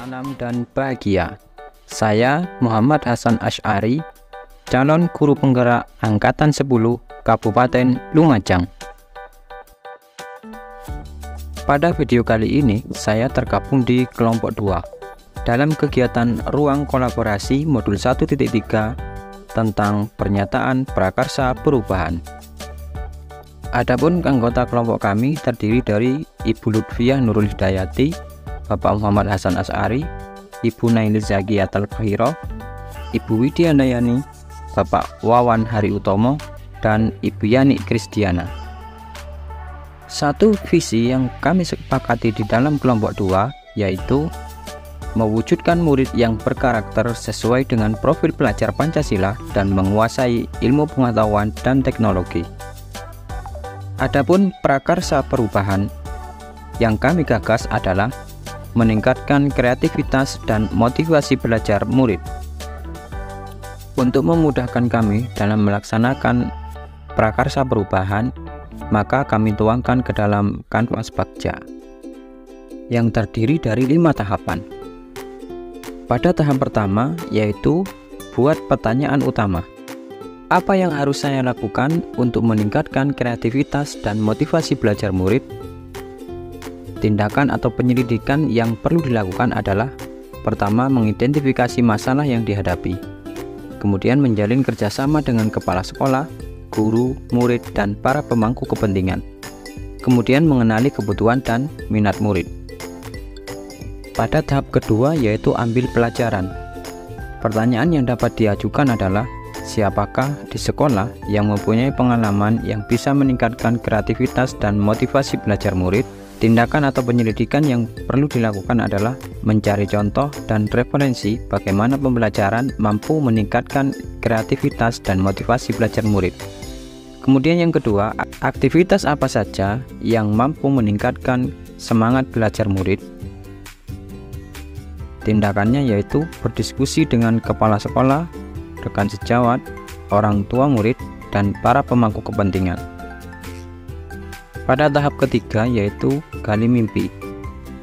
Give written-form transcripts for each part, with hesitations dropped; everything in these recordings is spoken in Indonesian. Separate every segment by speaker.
Speaker 1: salam dan bahagia. Saya Muhammad Hasan Asy'ari, calon guru penggerak Angkatan 10 Kabupaten Lumajang. Pada video kali ini, saya tergabung di kelompok 2 dalam kegiatan Ruang Kolaborasi Modul 1.3 tentang Pernyataan Prakarsa Perubahan. Adapun anggota kelompok kami terdiri dari Ibu Lutfiah Nurul Hidayati, Bapak Muhammad Hasan Asy'ari, Ibu Naili Zakiatul Khairoh, Ibu Widya Dayani, Bapak Wawan Hari Utomo, dan Ibu Yani Kristiana. Satu visi yang kami sepakati di dalam kelompok 2 yaitu mewujudkan murid yang berkarakter sesuai dengan profil pelajar Pancasila dan menguasai ilmu pengetahuan dan teknologi. Adapun prakarsa perubahan yang kami gagas adalah meningkatkan kreativitas dan motivasi belajar murid. Untuk memudahkan kami dalam melaksanakan prakarsa perubahan, maka kami tuangkan ke dalam kanvas bagja yang terdiri dari 5 tahapan. Pada tahap pertama yaitu buat pertanyaan utama. Apa yang harus saya lakukan untuk meningkatkan kreativitas dan motivasi belajar murid? Tindakan atau penyelidikan yang perlu dilakukan adalah: pertama, mengidentifikasi masalah yang dihadapi, kemudian menjalin kerjasama dengan kepala sekolah, guru, murid, dan para pemangku kepentingan, kemudian mengenali kebutuhan dan minat murid. Pada tahap kedua yaitu ambil pelajaran. Pertanyaan yang dapat diajukan adalah: siapakah di sekolah yang mempunyai pengalaman yang bisa meningkatkan kreativitas dan motivasi belajar murid? Tindakan atau penyelidikan yang perlu dilakukan adalah mencari contoh dan referensi bagaimana pembelajaran mampu meningkatkan kreativitas dan motivasi belajar murid. Kemudian yang kedua, aktivitas apa saja yang mampu meningkatkan semangat belajar murid? Tindakannya yaitu berdiskusi dengan kepala sekolah, rekan sejawat, orang tua murid, dan para pemangku kepentingan. Pada tahap ketiga yaitu gali mimpi.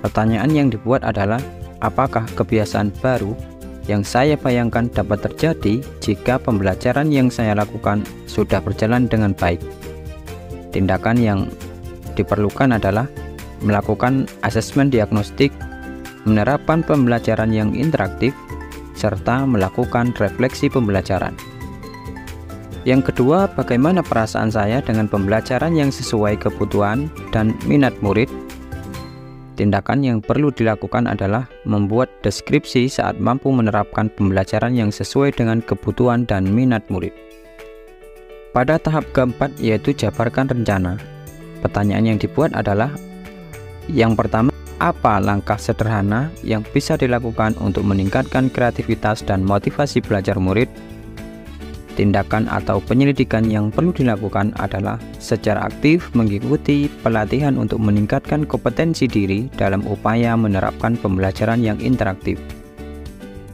Speaker 1: Pertanyaan yang dibuat adalah: apakah kebiasaan baru yang saya bayangkan dapat terjadi jika pembelajaran yang saya lakukan sudah berjalan dengan baik? Tindakan yang diperlukan adalah melakukan asesmen diagnostik, menerapkan pembelajaran yang interaktif, serta melakukan refleksi pembelajaran. Yang kedua, bagaimana perasaan saya dengan pembelajaran yang sesuai kebutuhan dan minat murid? Tindakan yang perlu dilakukan adalah membuat deskripsi saat mampu menerapkan pembelajaran yang sesuai dengan kebutuhan dan minat murid. Pada tahap keempat yaitu jabarkan rencana. Pertanyaan yang dibuat adalah: yang pertama, apa langkah sederhana yang bisa dilakukan untuk meningkatkan kreativitas dan motivasi belajar murid? Tindakan atau penyelidikan yang perlu dilakukan adalah secara aktif mengikuti pelatihan untuk meningkatkan kompetensi diri dalam upaya menerapkan pembelajaran yang interaktif.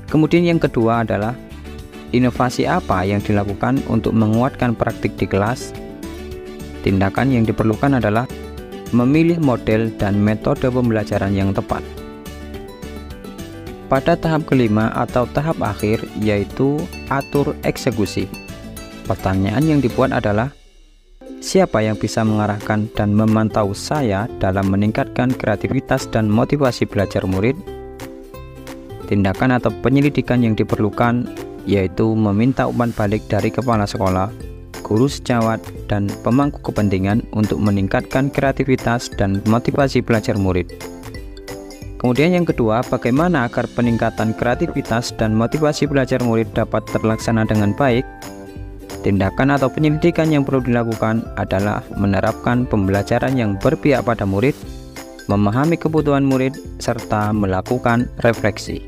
Speaker 1: Kemudian yang kedua adalah inovasi apa yang dilakukan untuk menguatkan praktik di kelas? Tindakan yang diperlukan adalah memilih model dan metode pembelajaran yang tepat. Pada tahap kelima atau tahap akhir yaitu atur eksekusi. Pertanyaan yang dibuat adalah: siapa yang bisa mengarahkan dan memantau saya dalam meningkatkan kreativitas dan motivasi belajar murid? Tindakan atau penyelidikan yang diperlukan yaitu meminta umpan balik dari kepala sekolah, guru sejawat, dan pemangku kepentingan untuk meningkatkan kreativitas dan motivasi belajar murid. Kemudian yang kedua, bagaimana agar peningkatan kreativitas dan motivasi belajar murid dapat terlaksana dengan baik? Tindakan atau penyelidikan yang perlu dilakukan adalah menerapkan pembelajaran yang berpihak pada murid, memahami kebutuhan murid, serta melakukan refleksi.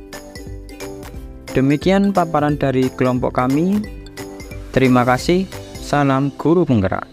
Speaker 1: Demikian paparan dari kelompok kami. Terima kasih. Salam guru penggerak.